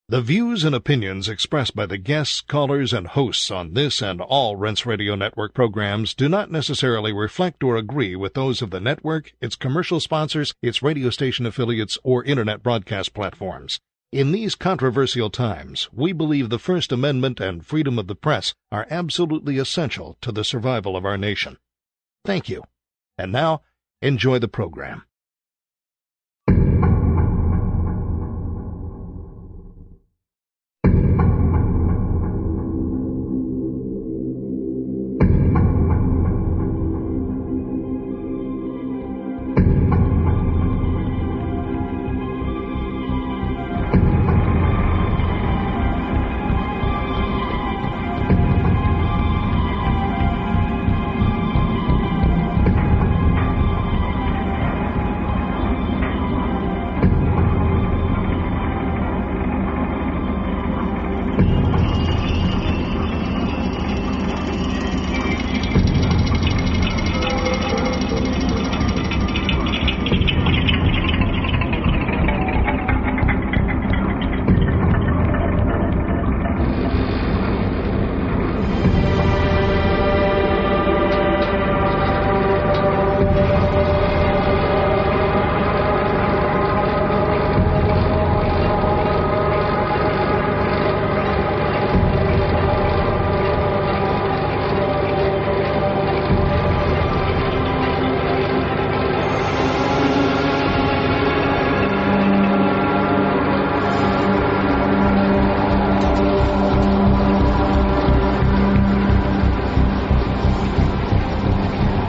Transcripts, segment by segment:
The views and opinions expressed by the guests, callers, and hosts on this and all Rense Radio Network programs do not necessarily reflect or agree with those of the network, its commercial sponsors, its radio station affiliates, or Internet broadcast platforms. In these controversial times, we believe the First Amendment and freedom of the press are absolutely essential to the survival of our nation. Thank you. And now, enjoy the program.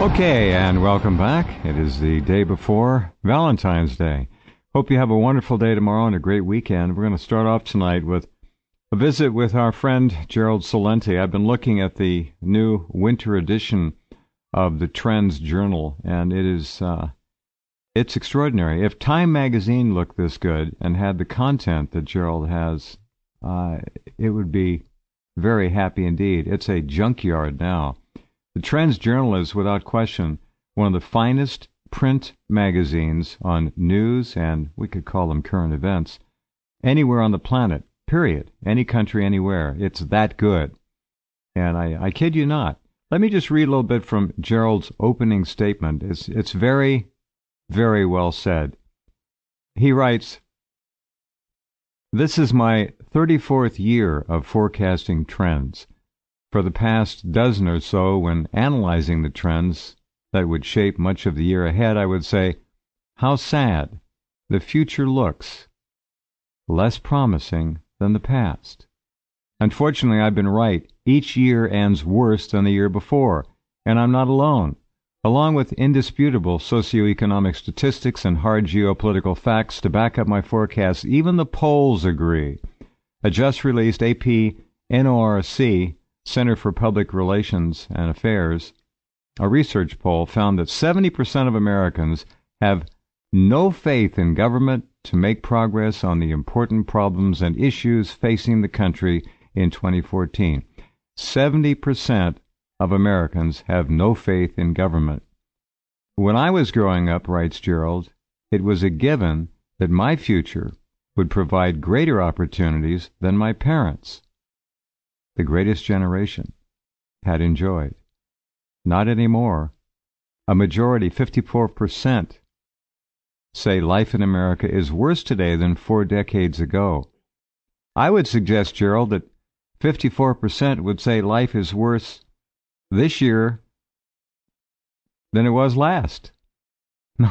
Okay, and welcome back. It is the day before Valentine's Day. Hope you have a wonderful day tomorrow and a great weekend. We're going to start off tonight with a visit with our friend Gerald Celente. I've been looking at the new winter edition of the TrendsJournal, and it's extraordinary. If Time magazine looked this good and had the content that Gerald has, it would be very happy indeed. It's a junkyard now. The TrendsJournal is, without question, one of the finest print magazines on news, and we could call them current events, anywhere on the planet, period. Any country, anywhere. It's that good. And I kid you not. Let me just read a little bit from Gerald's opening statement. It's very, very well said. He writes, "This is my 34th year of forecasting trends. For the past dozen or so, when analyzing the trends that would shape much of the year ahead, I would say, how sad the future looks, less promising than the past. Unfortunately, I've been right. Each year ends worse than the year before, and I'm not alone. Along with indisputable socioeconomic statistics and hard geopolitical facts to back up my forecasts, even the polls agree. A just-released AP NORC Center for Public Relations and Affairs, a research poll found that 70% of Americans have no faith in government to make progress on the important problems and issues facing the country in 2014. 70% of Americans have no faith in government. When I was growing up, writes Gerald, it was a given that my future would provide greater opportunities than my parents. The greatest generation had enjoyed. Not anymore. A majority, 54%, say life in America is worse today than 4 decades ago. I would suggest, Gerald, that 54% would say life is worse this year than it was last. No,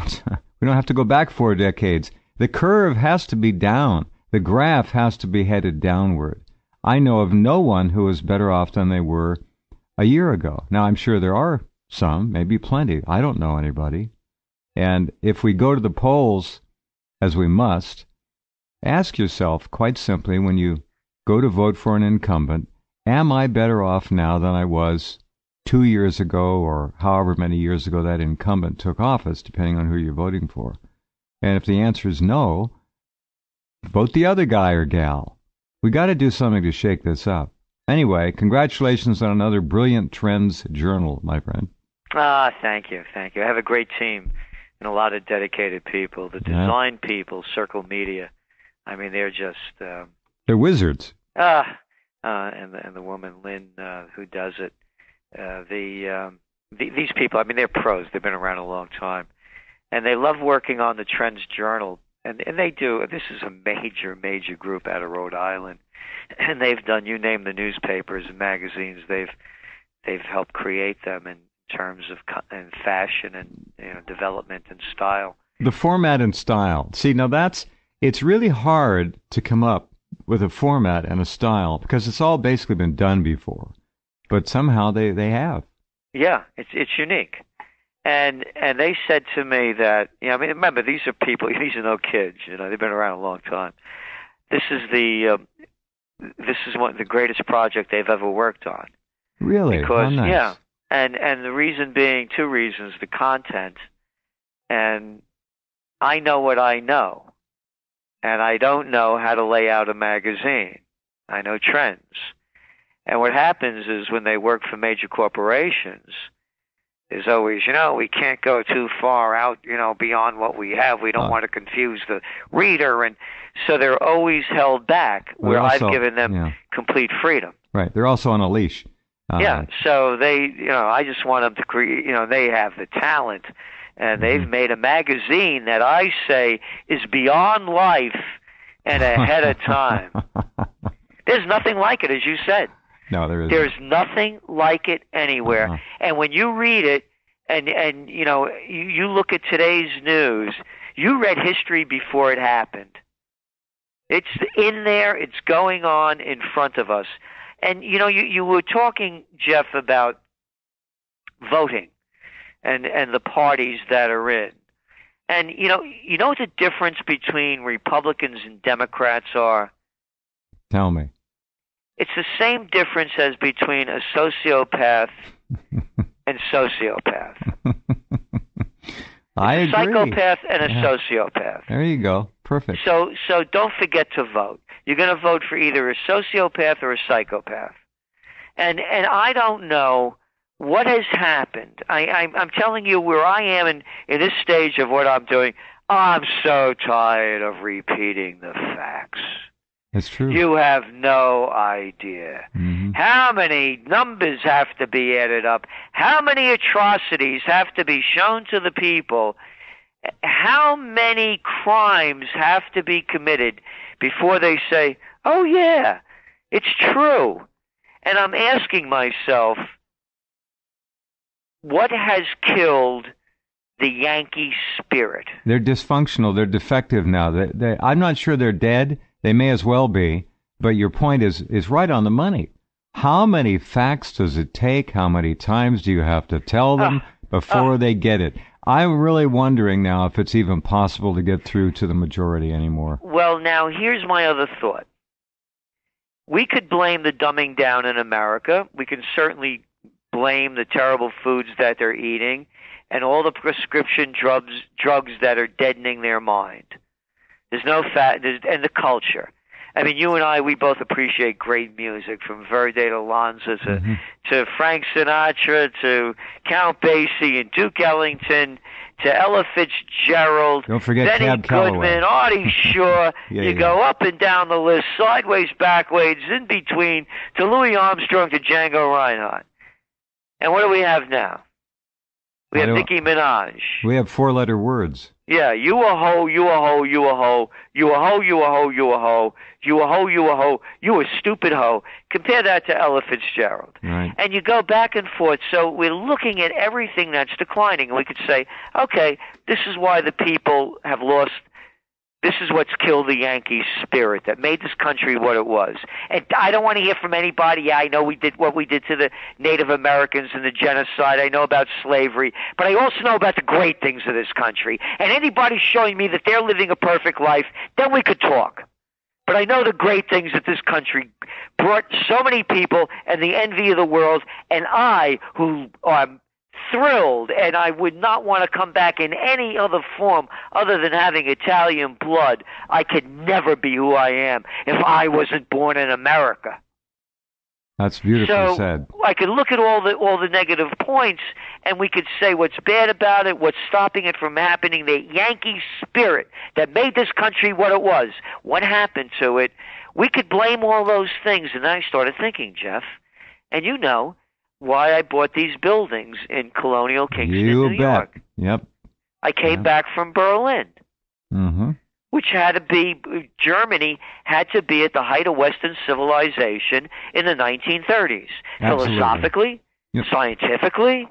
we don't have to go back 4 decades. The curve has to be down. The graph has to be headed downward. I know of no one who is better off than they were a year ago. Now, I'm sure there are some, maybe plenty. I don't know anybody. And if we go to the polls, as we must, ask yourself quite simply when you go to vote for an incumbent, am I better off now than I was 2 years ago or however many years ago that incumbent took office, depending on who you're voting for? And if the answer is no, vote the other guy or gal. We got to do something to shake this up. Anyway, congratulations on another brilliant TrendsJournal, my friend. Thank you. I have a great team and a lot of dedicated people. The design people, Circle Media, I mean, they're just They're wizards. And the woman Lynn who does it. These people, I mean, they're pros. They've been around a long time, and they love working on the TrendsJournal. And they do. This is a major group out of Rhode Island, and they've done, you name the newspapers and magazines. They've helped create them in terms of and fashion and development and style. The format and style. See, now it's really hard to come up with a format and a style because it's all basically been done before, but somehow they have. Yeah, it's unique. And they said to me that, I mean, remember, these are people, these are no kids, they've been around a long time. This is one of the greatest project they've ever worked on. Really? Because, nice. Yeah. And the reason being, two reasons: the content, and I know what I know, and I don't know how to lay out a magazine. I know trends. And what happens is when they work for major corporations, there's always, we can't go too far out, beyond what we have. We don't want to confuse the reader. And so they're always held back, where I've given them complete freedom. Right. They're also on a leash. So they, I just want them to create, they have the talent, and they've made a magazine that I say is beyond life and ahead of time. There's nothing like it, as you said. No, there isn't. There's nothing like it anywhere. And when you read it, and you look at today's news, you read history before it happened. It's in there. It's going on in front of us. And, you were talking, Jeff, about voting and the parties that are in. And, you know what the difference between Republicans and Democrats are? Tell me. It's the same difference as between a sociopath and sociopath. I agree. A psychopath and a sociopath. There you go. Perfect. So don't forget to vote. You're going to vote for either a sociopath or a psychopath. And I don't know what has happened. I'm telling you where I am in this stage of what I'm doing. I'm so tired of repeating the facts. It's true. You have no idea. How many numbers have to be added up? How many atrocities have to be shown to the people? How many crimes have to be committed before they say, oh, yeah, it's true? And I'm asking myself, what has killed the Yankee spirit? They're dysfunctional. They're defective now. I'm not sure they're dead. They may as well be. But your point is right on the money. How many facts does it take? How many times do you have to tell them before they get it? I'm really wondering now if it's even possible to get through to the majority anymore. Well, now, here's my other thought. We could blame the dumbing down in America. We can certainly blame the terrible foods that they're eating and all the prescription drugs that are deadening their mind. There's no and the culture. I mean, you and I, we both appreciate great music, from Verde to Lanza to Frank Sinatra to Count Basie and Duke Ellington to Ella Fitzgerald, don't forget Benny Cab Calloway. Goodman, Artie Shaw. Go up and down the list, sideways, backwards, in between, to Louis Armstrong to Django Reinhardt. And what do we have now? We have Nicki Minaj. We have four-letter words. Yeah, you a hoe, you a hoe, you a hoe, you a hoe, you a hoe, you a hoe, you a hoe, you a hoe, you a stupid hoe. Compare that to Ella Fitzgerald. Right. And you go back and forth. So we're looking at everything that's declining. And we could say, okay, this is why the people have lost. This is what's killed the Yankee spirit that made this country what it was. And I don't want to hear from anybody. Yeah, I know we did what we did to the Native Americans and the genocide. I know about slavery. But I also know about the great things of this country. And anybody showing me that they're living a perfect life, then we could talk. But I know the great things that this country brought so many people and the envy of the world. And I, who am thrilled, and I would not want to come back in any other form other than having Italian blood. I could never be who I am if I wasn't born in America. That's beautifully said. I could look at all the negative points, and we could say what's bad about it, what's stopping it from happening. The Yankee spirit that made this country what it was. What happened to it? We could blame all those things. And then I started thinking, Jeff, and you know why I bought these buildings in Colonial Kingston, New York. Yep. I came back from Berlin, which had to be, Germany had to be at the height of Western civilization in the 1930s. Absolutely. Philosophically, scientifically,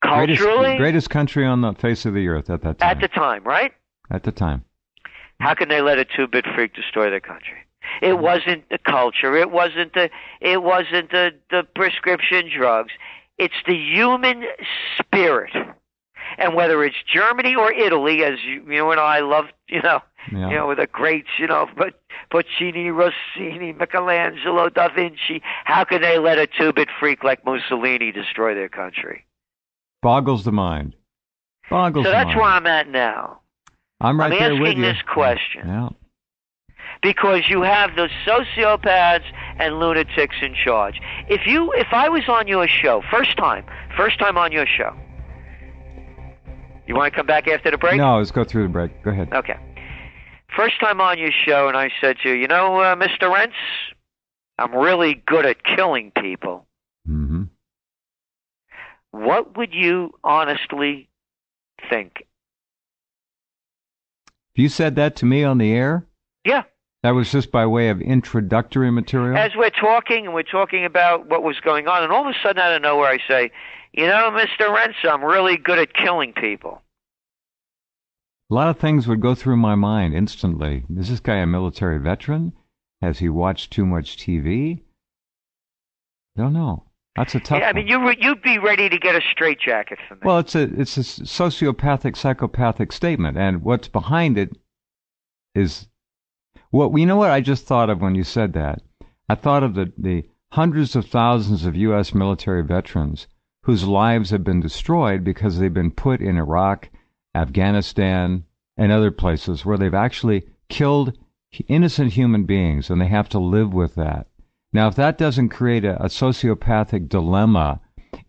culturally. Greatest country on the face of the earth at that time. At the time, right? At the time. How can they let a two-bit freak destroy their country? It wasn't the culture. It wasn't the prescription drugs. It's the human spirit. And whether it's Germany or Italy, as you and I love, with the greats, but Puccini, Rossini, Michelangelo, Da Vinci, how can they let a two-bit freak like Mussolini destroy their country? Boggles the mind. So that's where I'm at now. I'm asking this question. Yeah. Because you have the sociopaths and lunatics in charge. If I was on your show, first time on your show, you want to come back after the break? No, let's go through the break. Go ahead. Okay. First time on your show, and I said to you, Mr. Rense, I'm really good at killing people. Mm-hmm. What would you honestly think? You said that to me on the air? Yeah. That was just by way of introductory material? As we're talking about what was going on, and all of a sudden out of nowhere I say, Mr. Rense, I'm really good at killing people. A lot of things would go through my mind instantly. Is this guy a military veteran? Has he watched too much TV? I don't know. That's a tough one. You'd be ready to get a straitjacket from me. Well, it's a sociopathic, psychopathic statement, and what's behind it is... Well, you know what I just thought of when you said that? I thought of the hundreds of thousands of U.S. military veterans whose lives have been destroyed because they've been put in Iraq, Afghanistan, and other places where they've actually killed innocent human beings, and they have to live with that. Now, if that doesn't create a sociopathic dilemma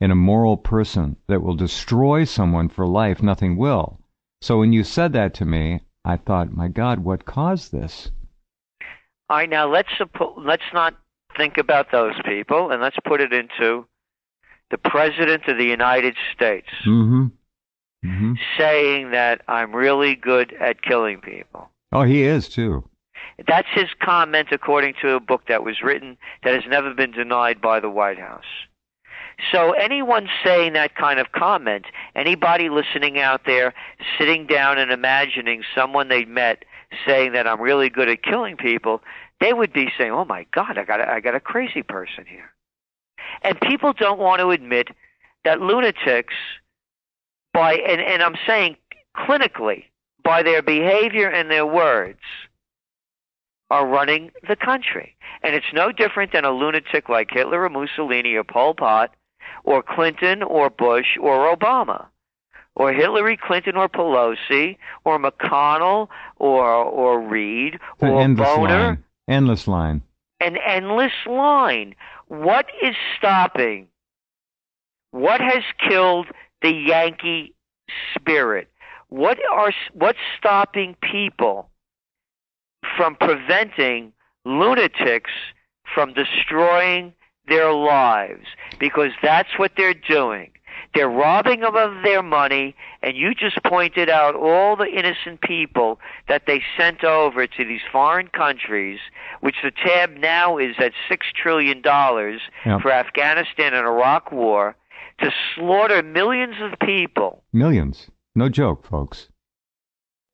in a moral person that will destroy someone for life, nothing will. So when you said that to me, I thought, my God, what caused this? All right, now let's not think about those people, and let's put it into the President of the United States saying that I'm really good at killing people. Oh, he is, too. That's his comment according to a book that was written that has never been denied by the White House. So anyone saying that kind of comment, anybody listening out there sitting down and imagining someone they met saying that I'm really good at killing people, they would be saying, oh my God, I got a crazy person here. And people don't want to admit that lunatics, and I'm saying clinically, by their behavior and their words, are running the country. And it's no different than a lunatic like Hitler or Mussolini or Pol Pot or Clinton or Bush or Obama or Hillary Clinton or Pelosi or McConnell or Reid or Boner. Endless line. An endless line. What is stopping? What has killed the Yankee spirit? What's stopping people from preventing lunatics from destroying their lives? Because that's what they're doing. They're robbing them of their money, and you just pointed out all the innocent people that they sent over to these foreign countries, which the tab now is at $6 trillion for Afghanistan and Iraq war, to slaughter millions of people. Millions. No joke, folks.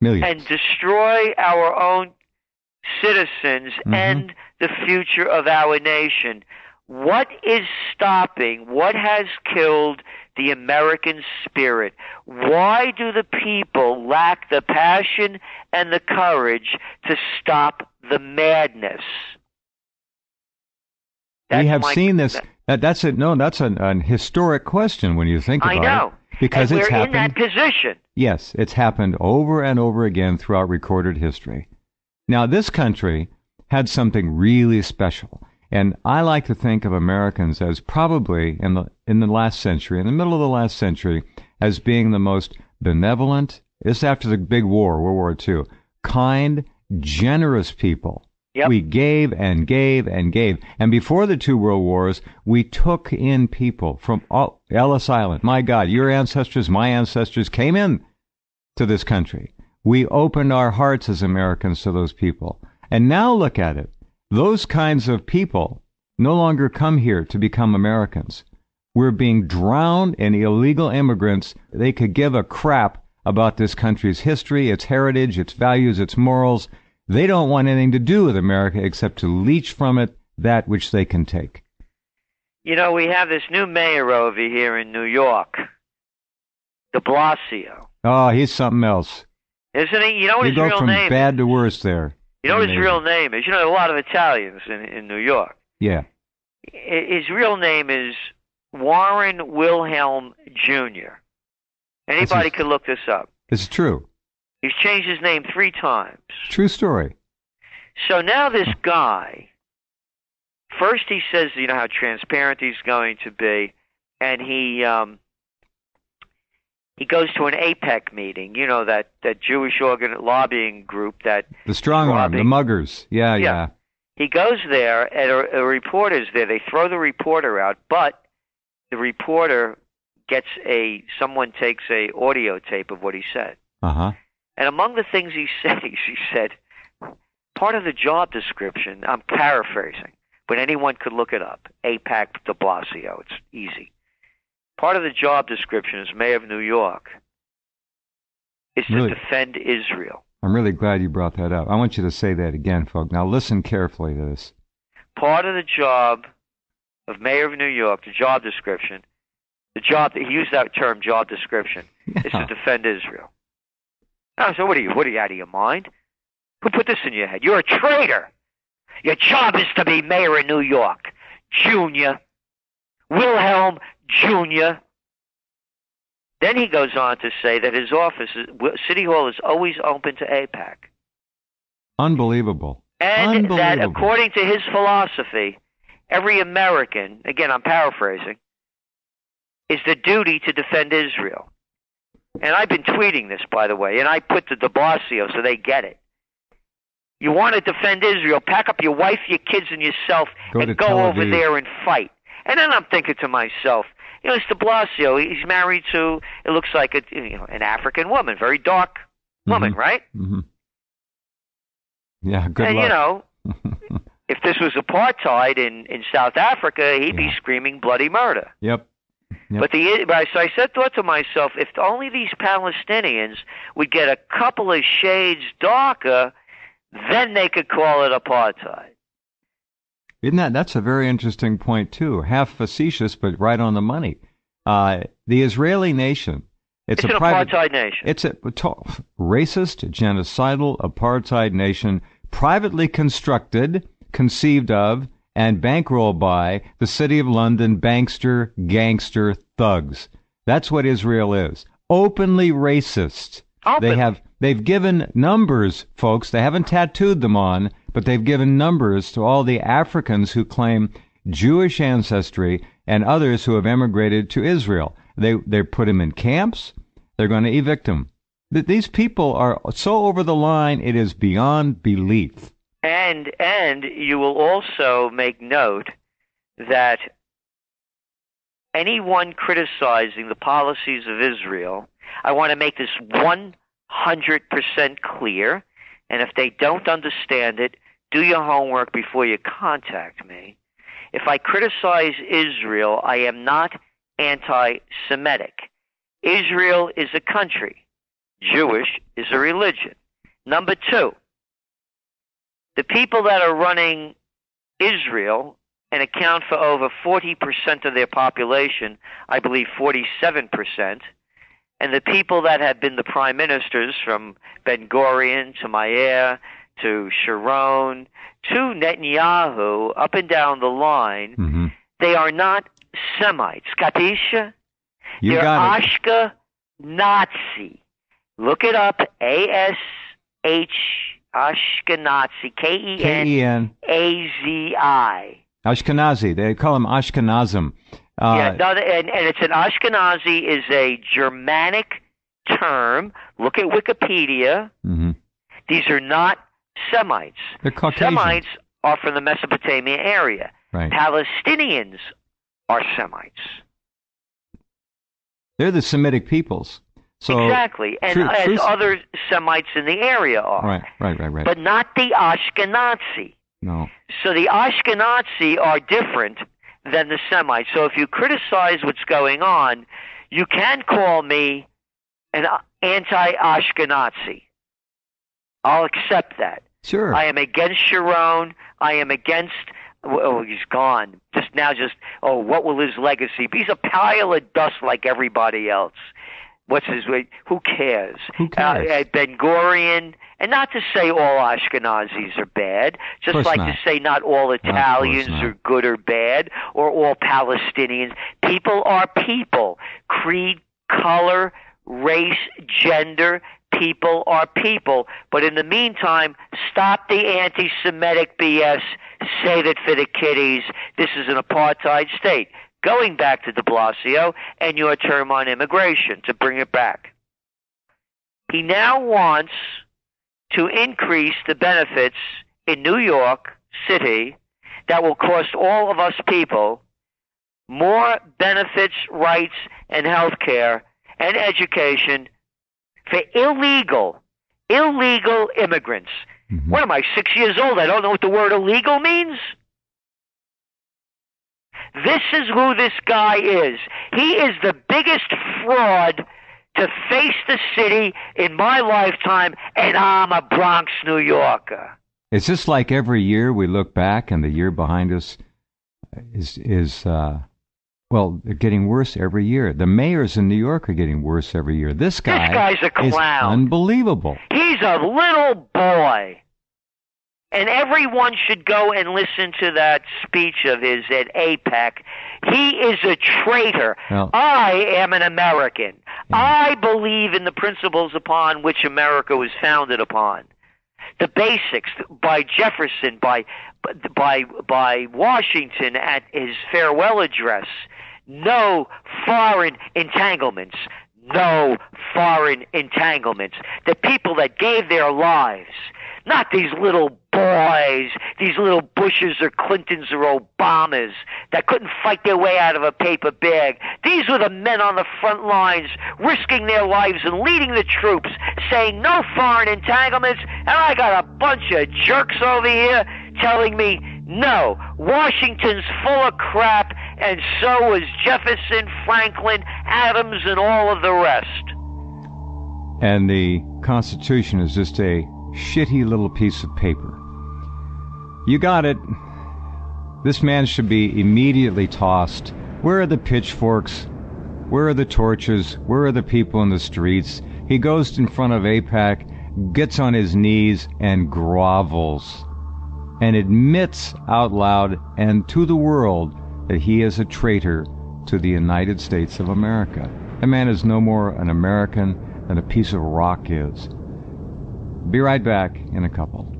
Millions. And destroy our own citizens and the future of our nation. What is stopping? What has killed the American spirit? Why do the people lack the passion and the courage to stop the madness? We have seen this. That's an historic question when you think about it. I know. Because and it's we're happened. In that position. Yes, it's happened over and over again throughout recorded history. Now, this country had something really special. And I like to think of Americans as probably in the last century, in the middle of the last century, as being the most benevolent, this after the big war, World War II, kind, generous people. Yep. We gave and gave and gave. And before the two world wars, we took in people from Ellis Island. My God, your ancestors, my ancestors came in to this country. We opened our hearts as Americans to those people. And now look at it. Those kinds of people no longer come here to become Americans. We're being drowned in illegal immigrants. They could give a crap about this country's history, its heritage, its values, its morals. They don't want anything to do with America except to leech from it that which they can take. You know, we have this new mayor over here in New York, de Blasio. Oh, he's something else. Isn't he? You know what his real name is? You go from bad to worse there. You know what his real name is? You know, there are a lot of Italians in New York. Yeah. His real name is Warren Wilhelm Jr. Anybody can look this up. This is true. He's changed his name 3 times. True story. So now this guy, first he says, you know, how transparent he's going to be, and he goes to an APEC meeting, you know, that Jewish lobbying group that... The strong arm, the muggers. Yeah. He goes there, and a reporter's there. They throw the reporter out, but the reporter someone takes a audio tape of what he said. Uh-huh. And among the things he said, part of the job description, I'm paraphrasing, but anyone could look it up, APAC de Blasio, it's easy. Part of the job description as mayor of New York is to defend Israel. I'm really glad you brought that up. I want you to say that again, folks. Now listen carefully to this. Part of the job of mayor of New York, the job description, he used that term, job description, is to defend Israel. So what are you out of your mind? Who put this in your head? You're a traitor. Your job is to be mayor of New York, Junior. Wilhelm Jr. Then he goes on to say that his office, City Hall, is always open to AIPAC. Unbelievable. And that according to his philosophy, every American, again I'm paraphrasing, is the duty to defend Israel. And I've been tweeting this, by the way, and I put the de Blasio so they get it. You want to defend Israel, pack up your wife, your kids, and yourself, and go over there and fight. And then I'm thinking to myself, you know, it's de Blasio. He's married to, it looks like an African woman, very dark woman, right? Mm-hmm. Yeah, good luck. And, you know, if this was apartheid in South Africa, he'd be screaming bloody murder. Yep. But so I thought to myself, if only these Palestinians would get a couple of shades darker, then they could call it apartheid. That's a very interesting point, too. Half facetious, but right on the money. The Israeli nation, it's an apartheid nation. It's a racist, genocidal apartheid nation, privately constructed, conceived of, and bankrolled by the City of London bankster, gangster thugs. That's what Israel is. Openly racist. They've given numbers, folks. They haven't tattooed them on, but they've given numbers to all the Africans who claim Jewish ancestry and others who have emigrated to Israel. They put them in camps. They're going to evict them. These people are so over the line, it is beyond belief. And you will also make note that anyone criticizing the policies of Israel, I want to make this 100% clear, and if they don't understand it, do your homework before you contact me. If I criticize Israel, I am not anti-Semitic. Israel is a country. Jewish is a religion. Number 2, the people that are running Israel and account for over 40% of their population, I believe 47%, and the people that have been the prime ministers from Ben-Gurion to Meir to Sharon to Netanyahu, up and down the line, they are not Semites. Katisha? They're Ashkenazi. Look it up, A-S-H, Ashkenazi, K-E-N-A-Z-I. Ashkenazi. They call them Ashkenazim. And it's an Ashkenazi is a Germanic term. Look at Wikipedia. Mm-hmm. These are not Semites. They're Caucasian. Semites are from the Mesopotamia area. Right. Palestinians are Semites. They're the Semitic peoples. So exactly, and as other Semites in the area are. Right. But not the Ashkenazi. No. So the Ashkenazi are different than the Semites. So if you criticize what's going on, you can call me an anti-Ashkenazi. I'll accept that. Sure. I am against Sharon. I am against... Oh, he's gone. What will his legacy be? He's a pile of dust like everybody else. What's his way? Who cares? Who cares? Ben-Gurion, and not to say all Ashkenazis are bad, just like to say not all Italians are good or bad, or all Palestinians. People are people. Creed, color, race, gender, people are people. But in the meantime, stop the anti-Semitic BS. Save it for the kiddies. This is an apartheid state. Going back to de Blasio and your term on immigration, to bring it back. He now wants to increase the benefits in New York City that will cost all of us people more benefits, rights, and health care and education for illegal immigrants. Mm-hmm. What am I, 6 years old? I don't know what the word illegal means? This is who this guy is. He is the biggest fraud to face the city in my lifetime, and I'm a Bronx, New Yorker. It's just like every year we look back and the year behind us is they're getting worse every year. The mayors in New York are getting worse every year. This guy's a clown. Is unbelievable. He's a little boy. And everyone should go and listen to that speech of his at APEC. He is a traitor. Well, I am an American. Yeah. I believe in the principles upon which America was founded upon. The basics, by Jefferson, by Washington at his farewell address. No foreign entanglements. No foreign entanglements. The people that gave their lives, not these little boys, these little Bushes or Clintons or Obamas that couldn't fight their way out of a paper bag. These were the men on the front lines risking their lives and leading the troops, saying no foreign entanglements, and I got a bunch of jerks over here telling me, no, Washington's full of crap, and so was Jefferson, Franklin, Adams, and all of the rest. And the Constitution is just a shitty little piece of paper. You got it. This man should be immediately tossed. Where are the pitchforks? Where are the torches? Where are the people in the streets? He goes in front of AIPAC, gets on his knees, and grovels, and admits out loud and to the world that he is a traitor to the United States of America. That man is no more an American than a piece of rock is. Be right back in a couple.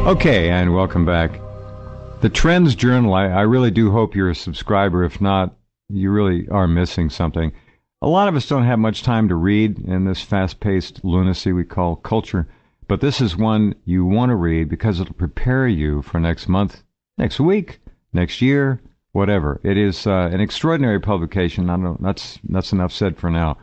Okay, and welcome back. The TrendsJournal, I really do hope you're a subscriber. If not, you really are missing something. A lot of us don't have much time to read in this fast-paced lunacy we call culture, but this is one you want to read because it'll prepare you for next month, next week, next year, whatever. It is an extraordinary publication. I don't know, that's enough said for now.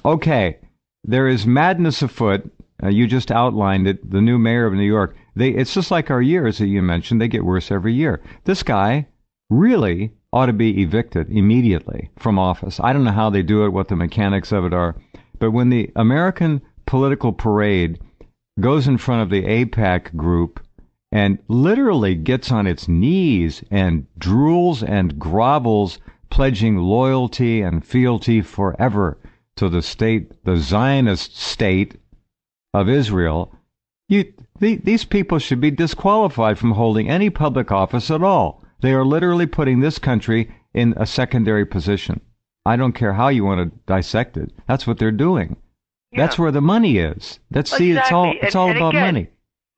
Okay, there is madness afoot. You just outlined it, the new mayor of New York. It's just like our years that you mentioned. They get worse every year. This guy really ought to be evicted immediately from office. I don't know how they do it, what the mechanics of it are. But when the American political parade goes in front of the AIPAC group and literally gets on its knees and drools and grovels, pledging loyalty and fealty forever to the state, the Zionist state of Israel, these people should be disqualified from holding any public office at all. They are literally putting this country in a secondary position. I don't care how you want to dissect it. That's what they're doing. Yeah. That's where the money is. Exactly. It's all about money.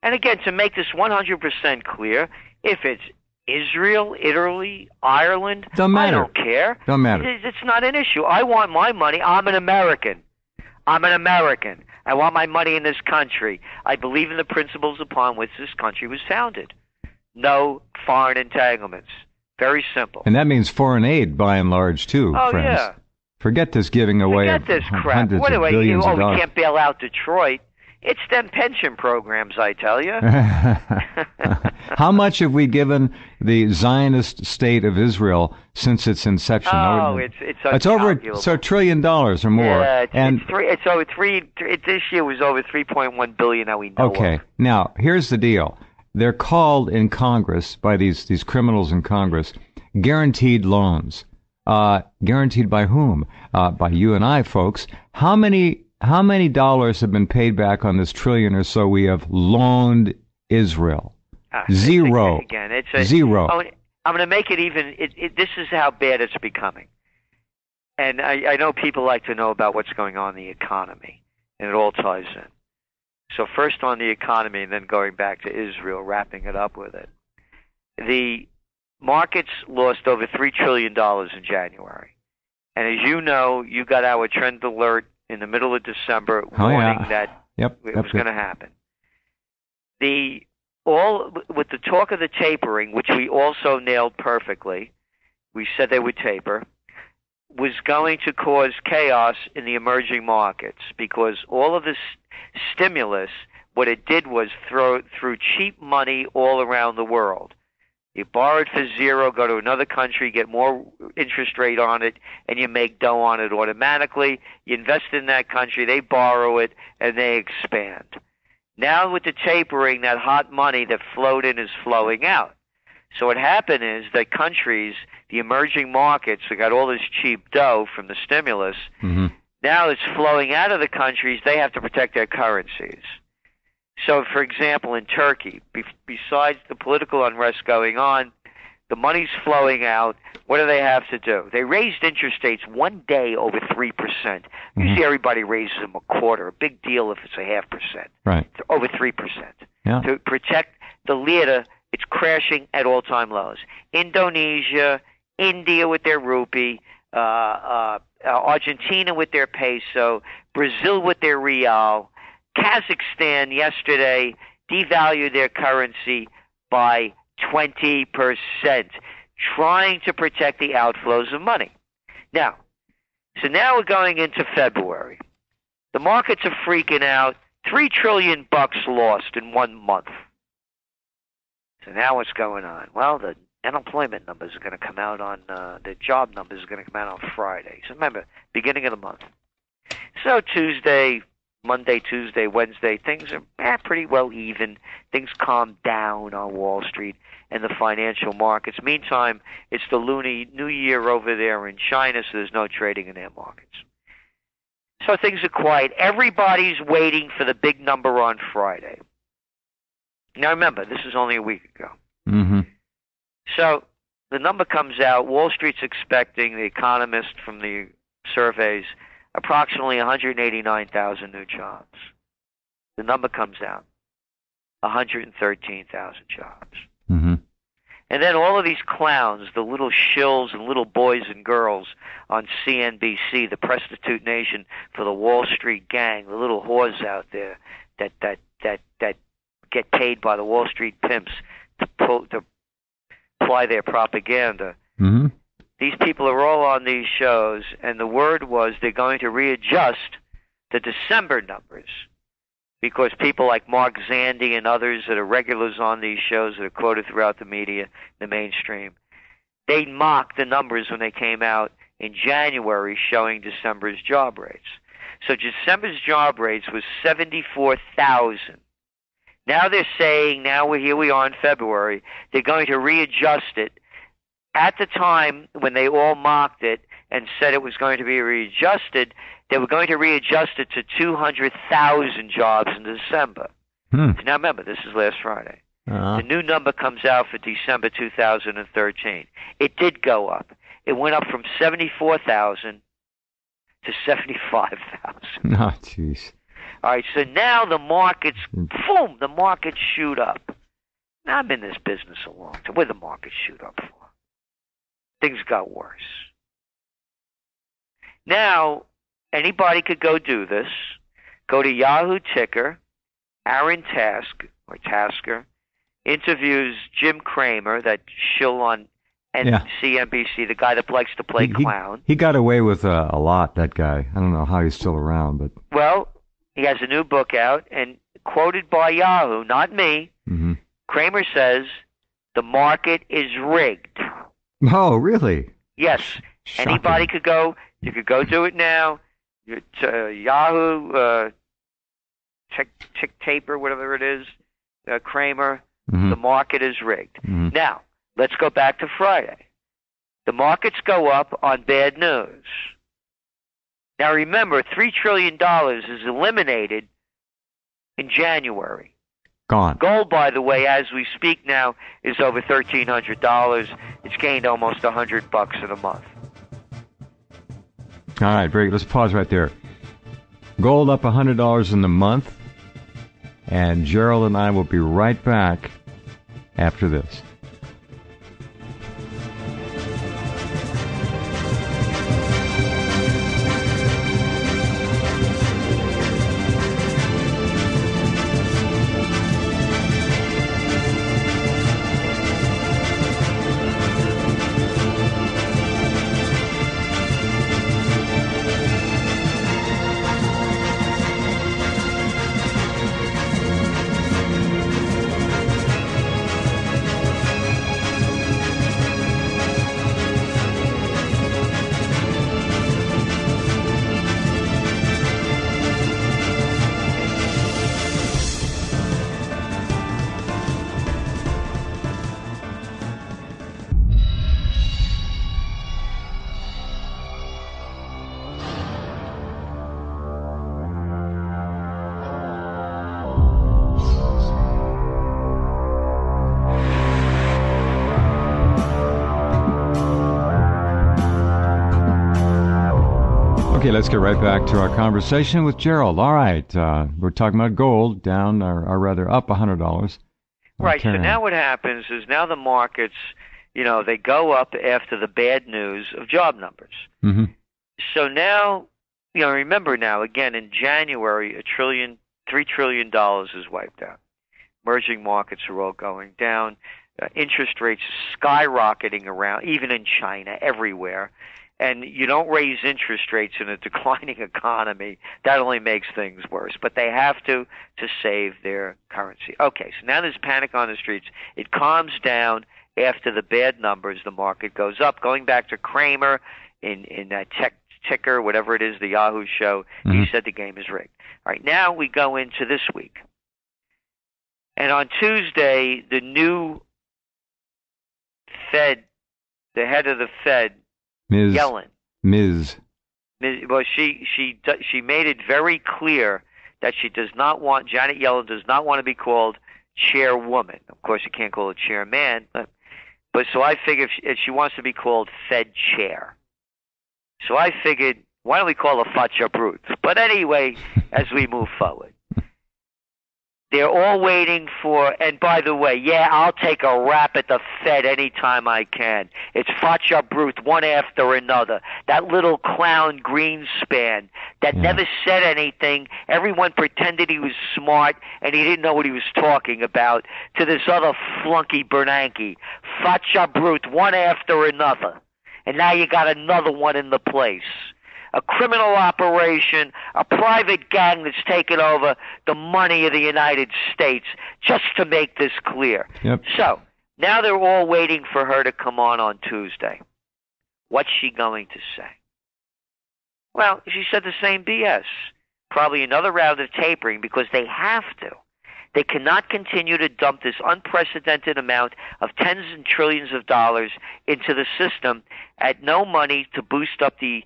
And again, to make this 100% clear, if it's Israel, Italy, Ireland, don't matter. I don't care. Don't matter. It's not an issue. I want my money. I'm an American. I want my money in this country. I believe in the principles upon which this country was founded. No foreign entanglements. Very simple. And that means foreign aid, by and large, too, friends. Yeah. Forget this giving away Forget this crap. Hundreds of billions of dollars. We can't bail out Detroit. It's them pension programs, I tell you. How much have we given the Zionist state of Israel since its inception? It's over $1 trillion or more. Yeah, it's over three. This year was over 3.1 billion. Now we know. Okay, now here's the deal. They're called in Congress by these criminals in Congress guaranteed loans. Guaranteed by whom? By you and I, folks. How many dollars have been paid back on this trillion or so we have loaned Israel? Zero. Zero. I'm going to make it even. This is how bad it's becoming. And I know people like to know about what's going on in the economy, and it all ties in. So first on the economy, and then going back to Israel, wrapping it up with it. The markets lost over $3 trillion in January. And as you know, you got our trend alert in the middle of December warning that it was going to happen. With the talk of the tapering, which we also nailed perfectly, we said they would taper, was going to cause chaos in the emerging markets because all of this stimulus, what it did was throw cheap money all around the world. You borrow it for zero, go to another country, get more interest rate on it, and you make dough on it automatically. You invest in that country, they borrow it, and they expand. Now with the tapering, that hot money that flowed in is flowing out. So what happened is that countries, the emerging markets, that got all this cheap dough from the stimulus, now it's flowing out of the countries. They have to protect their currencies. So, for example, in Turkey, besides the political unrest going on, the money's flowing out. What do they have to do? They raised interest rates one day over 3%. Usually everybody raises them a quarter. A big deal if it's a 0.5%. Right. Over 3%. Yeah. To protect the lira, it's crashing at all-time lows. Indonesia, India with their rupee, Argentina with their peso, Brazil with their real, Kazakhstan yesterday devalued their currency by 20%, trying to protect the outflows of money. Now we're going into February. The markets are freaking out. $3 trillion lost in 1 month. So now what's going on? Well, the unemployment numbers are going to come out on, the job numbers are going to come out on Friday. So remember, beginning of the month. So Monday, Tuesday, Wednesday, things are pretty well even. Things calm down on Wall Street and the financial markets. Meantime, it's the Lunar New Year over there in China, so there's no trading in their markets. So things are quiet. Everybody's waiting for the big number on Friday. Now remember, this is only a week ago. So the number comes out. Wall Street's expecting, the economist from the surveys, approximately 189,000 new jobs. The number comes out, 113,000 jobs. And then all of these clowns, the little shills and little boys and girls on CNBC, the prostitute nation for the Wall Street gang, the little whores out there that get paid by the Wall Street pimps to apply their propaganda. These people are all on these shows, and the word was they're going to readjust the December numbers because people like Mark Zandi and others that are regulars on these shows that are quoted throughout the media, the mainstream, they mocked the numbers when they came out in January showing December's job rates. So December's job rates was 74,000. Now they're saying, here we are in February, they're going to readjust it. At the time when they all mocked it and said it was going to be readjusted, they were going to readjust it to 200,000 jobs in December. Now remember, this is last Friday. The new number comes out for December 2013. It did go up. It went up from 74,000 to 75,000. Oh, jeez. All right, so now the markets, boom, the markets shoot up. Now, I'm in this business a long time. What did the markets shoot up for? Things got worse. Now, anybody could go do this. Go to Yahoo Ticker. Aaron Tasker interviews Jim Cramer, that shill on CNBC, the guy that likes to play clown. He got away with a lot, that guy. I don't know how he's still around, but... Well, he has a new book out, and quoted by Yahoo, not me, Cramer says, the market is rigged. Oh, really? Yes. Shocking. Anybody could go. You could go do it now. Yahoo, Tick Taper, whatever it is, Cramer, the market is rigged. Now, let's go back to Friday. The markets go up on bad news. Now remember, $3 trillion is eliminated in January. Gone. Gold, by the way, as we speak now, is over $1,300. It's gained almost $100 in a month. All right, very good. Let's pause right there. Gold up $100 in the month, and Gerald and I will be right back after this. Okay, let's get right back to our conversation with Gerald. All right, we're talking about gold down, or rather up $100. Right, so now what happens is now the markets, they go up after the bad news of job numbers. So now, remember now, again, in January, $3 trillion is wiped out. Emerging markets are all going down. Interest rates skyrocketing around, even in China, everywhere. And you don't raise interest rates in a declining economy. That only makes things worse. But they have to save their currency. Okay, so now there's panic on the streets. It calms down after the bad numbers. The market goes up. Going back to Cramer in that ticker, whatever it is, the Yahoo show, he said the game is rigged. All right, now we go into this week. And on Tuesday, the new Fed, the head of the Fed, Yellen. Well, she made it very clear that she does not want, Janet Yellen does not want to be called chairwoman. Of course, you can't call her chairman, but so I figured if she wants to be called Fed chair. So I figured, why don't we call her Facha Brute? But anyway, as we move forward. They're all waiting for, and by the way, I'll take a rap at the Fed anytime I can. It's Facha Brute, one after another. That little clown Greenspan that never said anything. Everyone pretended he was smart, and he didn't know what he was talking about, to this other flunky Bernanke. Facha Brute, one after another. And now you got another one in the place. A criminal operation, a private gang that's taken over the money of the United States, just to make this clear. Yep. So, now they're all waiting for her to come on Tuesday. What's she going to say? Well, she said the same BS. Probably another round of tapering, because they have to. They cannot continue to dump this unprecedented amount of tens and trillions of dollars into the system at no money to boost up the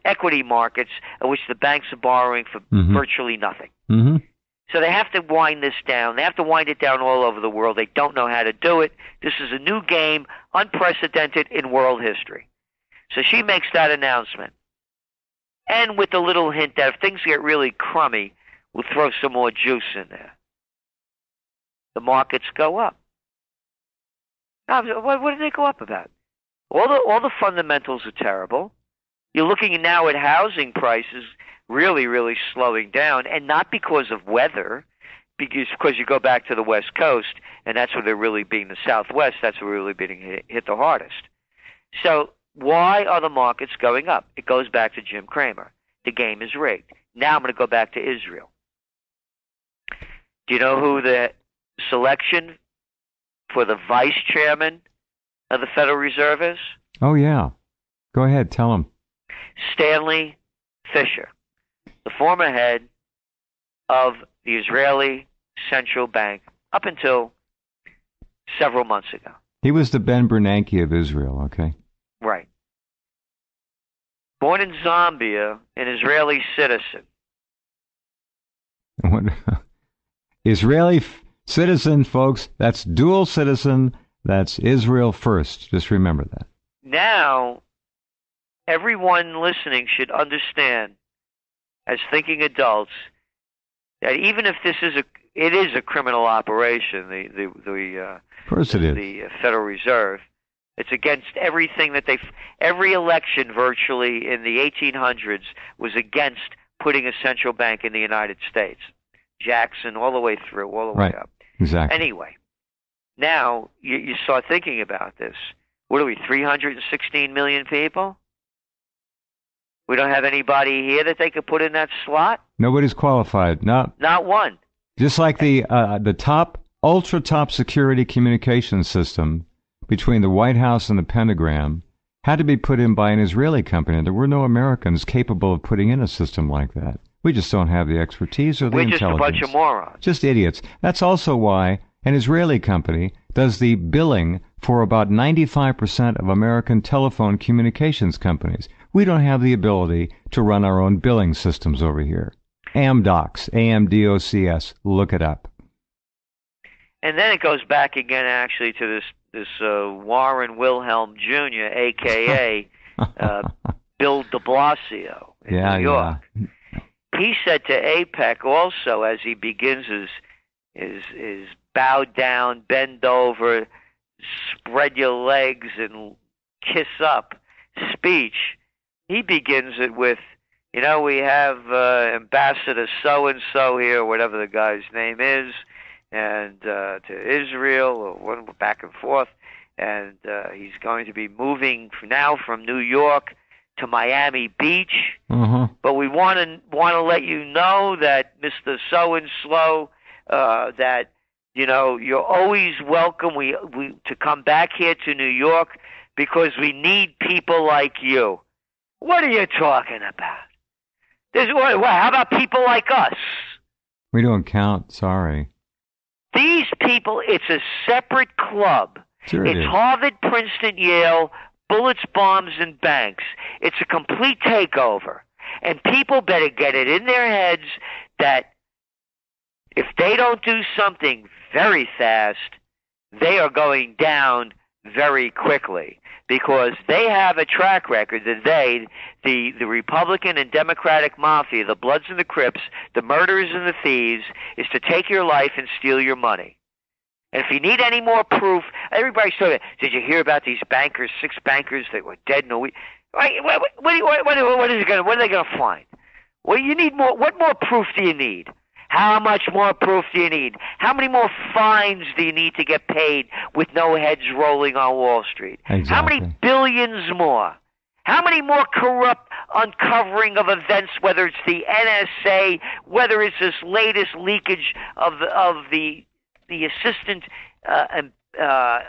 equity markets, at which the banks are borrowing for virtually nothing. Mm-hmm. So they have to wind this down. They have to wind it down all over the world. They don't know how to do it. This is a new game, unprecedented in world history. So she makes that announcement. And with the little hint that if things get really crummy, we'll throw some more juice in there. The markets go up. Now, what did they go up about? All the fundamentals are terrible. You're looking now at housing prices really, really slowing down, and not because of weather, because you go back to the West Coast, and that's where they're really being the Southwest. That's where they're really being hit the hardest. So why are the markets going up? It goes back to Jim Cramer. The game is rigged. Now I'm going to go back to Israel. Do you know who the selection for the vice chairman of the Federal Reserve is? Oh, yeah. Go ahead. Tell him. Stanley Fischer, the former head of the Israeli Central Bank up until several months ago. He was the Ben Bernanke of Israel, okay? Right. Born in Zambia, an Israeli citizen. What? Israeli citizen, folks. That's dual citizen. That's Israel first. Just remember that. Now, everyone listening should understand, as thinking adults, that even if it is a criminal operation, Of course it is. The Federal Reserve, it's against everything that every election virtually in the 1800s was against putting a central bank in the United States. Jackson, all the way through, all the way up. Exactly. Anyway, now you start thinking about this. What are we, 316 million people? We don't have anybody here that they could put in that slot? Nobody's qualified. Not one. Just like the ultra top security communication system between the White House and the Pentagon had to be put in by an Israeli company. There were no Americans capable of putting in a system like that. We just don't have the expertise or the intelligence. We're just a bunch of morons. Just idiots. That's also why an Israeli company does the billing for about 95% of American telephone communications companies. We don't have the ability to run our own billing systems over here. AMDOCS, AMDOCS, look it up. And then it goes back again, actually, to this Warren Wilhelm Jr., a.k.a. Bill de Blasio in New York. Yeah. He said to APEC also, as he begins his bow down, bend over, spread your legs and kiss up speech, he begins it with, we have Ambassador so-and-so here, whatever the guy's name is, and to Israel, or back and forth, and he's going to be moving now from New York to Miami Beach, but we want to let you know that Mr. So-and-so, that you're always welcome to come back here to New York because we need people like you. What are you talking about? How about people like us? We don't count, sorry. These people, it's a separate club. Sure it is. Harvard, Princeton, Yale, bullets, bombs, and banks. It's a complete takeover. And people better get it in their heads that if they don't do something very fast, they are going down very quickly, because they have a track record that the Republican and Democratic mafia, the Bloods and the Crips, the murderers and the thieves, is to take your life and steal your money. And if you need any more proof, everybody's talking, did you hear about these bankers, 6 bankers that were dead in a week? What are they going to find? Well, you need more. What more proof do you need? How much more proof do you need? How many more fines do you need to get paid with no heads rolling on Wall Street? Exactly. How many billions more? How many more corrupt uncovering of events, whether it's the NSA, whether it's this latest leakage of the assistant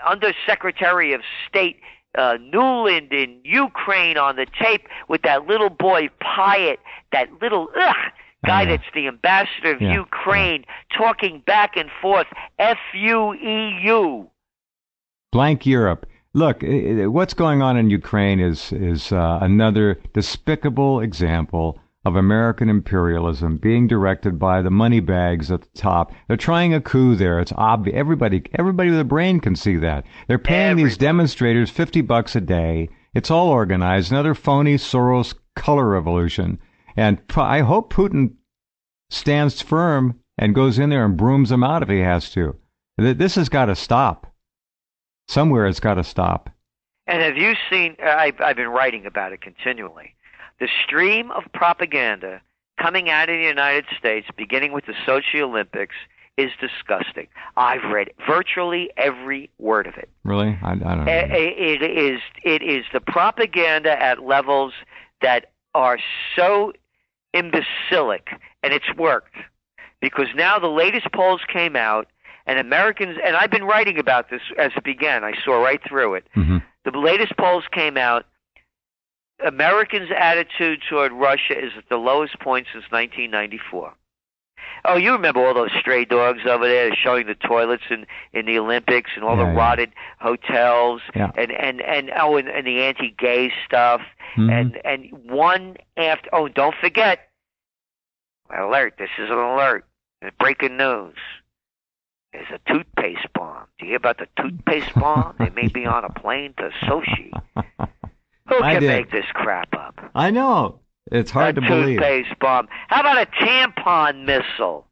Undersecretary of State Nuland in Ukraine on the tape with that little boy Pyatt, that little Guy that's the ambassador of Ukraine, talking back and forth, FUEU. Blank Europe. Look, what's going on in Ukraine is another despicable example of American imperialism being directed by the money bags at the top. They're trying a coup there. It's obvious. Everybody with a brain can see that. They're paying these demonstrators $50 a day. It's all organized. Another phony Soros color revolution. And I hope Putin stands firm and goes in there and brooms them out if he has to. This has got to stop. Somewhere it's got to stop. And have you seen, I've been writing about it continually, the stream of propaganda coming out of the United States, beginning with the Sochi Olympics, is disgusting. I've read virtually every word of it. Really? I don't know. It is the propaganda at levels that are so imbecilic, and it's worked. Because now the latest polls came out, and Americans, and I've been writing about this as it began. I saw right through it. Mm-hmm. The latest polls came out. Americans' attitude toward Russia is at the lowest point since 1994. Oh, you remember all those stray dogs over there showing the toilets in the Olympics and all the rotted hotels and the anti-gay stuff and one after. Oh, don't forget! Alert! This is an alert. Breaking news. There's a toothpaste bomb. Do you hear about the toothpaste bomb? They may be on a plane to Sochi. Who can make this crap up? I know. It's hard to believe. A toothpaste bomb. How about a tampon missile?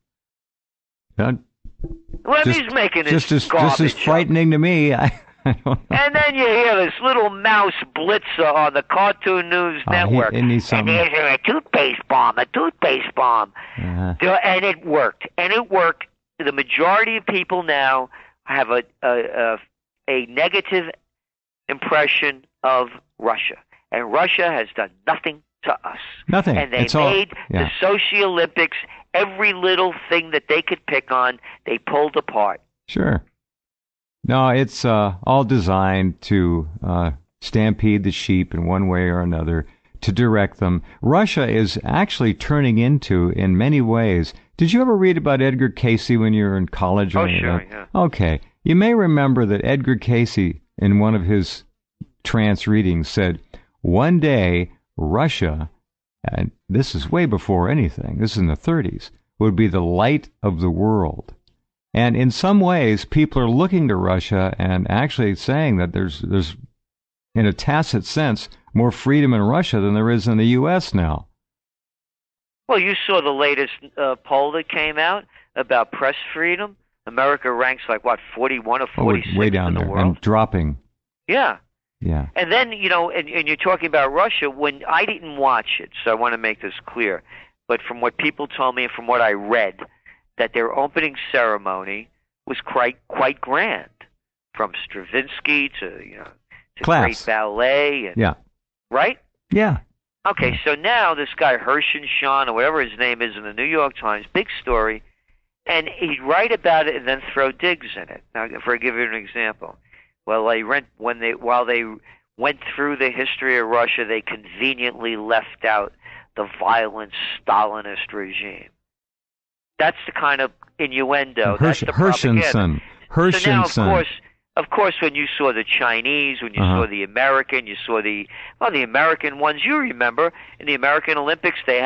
Who's making this just as frightening to me. I don't know. And then you hear this little mouse blitzer on the Cartoon News Network. And there's a toothpaste bomb, Uh-huh. And it worked. The majority of people now have a negative impression of Russia. And Russia has done nothing to us. Nothing. And they made the Sochi Olympics, every little thing that they could pick on, they pulled apart. Sure. No, it's all designed to stampede the sheep in one way or another, to direct them. Russia is actually turning into, in many ways. Did you ever read about Edgar Cayce when you were in college? Oh, sure, yeah. Okay. You may remember that Edgar Cayce, in one of his trance readings, said, one day Russia, and this is way before anything, this is in the 30s, would be the light of the world. And in some ways, people are looking to Russia and actually saying that there's in a tacit sense, more freedom in Russia than there is in the U.S. now. Well, you saw the latest poll that came out about press freedom. America ranks 41 or 46 way down in the there world. and dropping. Yeah. Yeah. And then, and you're talking about Russia, when I didn't watch it, so I want to make this clear, but from what people told me and from what I read, that their opening ceremony was quite grand, from Stravinsky to great ballet. And, right? Yeah. Okay, so now this guy Hirschenstein, or whatever his name is, in the New York Times, big story, and he'd write about it and then throw digs in it. Now, if I give you an example, while they went through the history of Russia, they conveniently left out the violent Stalinist regime. That's the kind of innuendo. That's the propaganda. Hirschenstein. So now, of course, when you saw the Chinese, when you saw the American, you saw the American ones. You remember in the American Olympics, they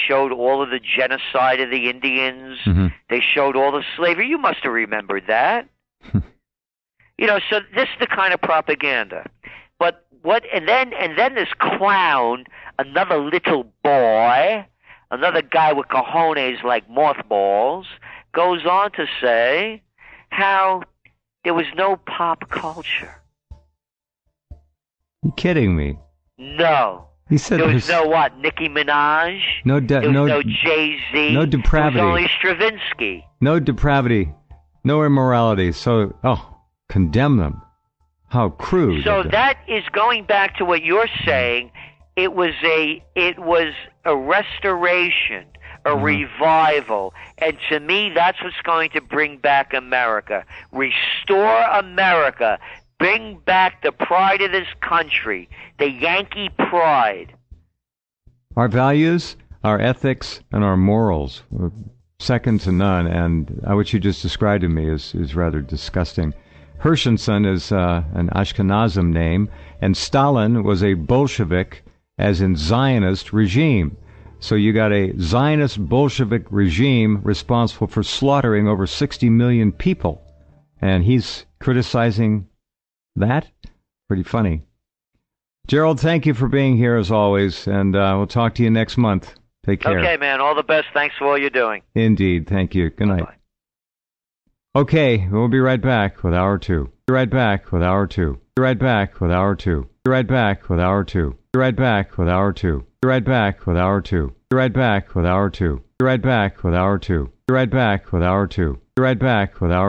showed all of the genocide of the Indians. Mm-hmm. They showed all the slavery. You must have remembered that. So this is the kind of propaganda. But and then this clown, another little boy, another guy with cojones like mothballs, goes on to say how there was no pop culture. You kidding me? No. He said there was no what? Nicki Minaj? No Jay-Z? No depravity. There was only Stravinsky. No depravity. No immorality. So, condemn them. How crude. So that is going back to what you're saying. It was a restoration, a revival. And to me, that's what's going to bring back America. Restore America. Bring back the pride of this country, the Yankee pride. Our values, our ethics and our morals were second to none, and what you just described to me is rather disgusting. Hershenson is an Ashkenazim name, and Stalin was a Bolshevik, as in Zionist regime. So you got a Zionist Bolshevik regime responsible for slaughtering over 60 million people, and he's criticizing that? Pretty funny. Gerald, thank you for being here as always, and we'll talk to you next month. Take care. Okay, man. All the best. Thanks for all you're doing. Indeed. Thank you. Good night. Bye-bye. Okay, we'll be right back with Hour 2. Be right back with Hour 2. Be right back with Hour 2. Be right back with Hour 2. Be right back with Hour 2. Be right back with Hour 2. Be right back with Hour 2. Be right back with Hour 2. Be right back with Hour 2. Be right back with Hour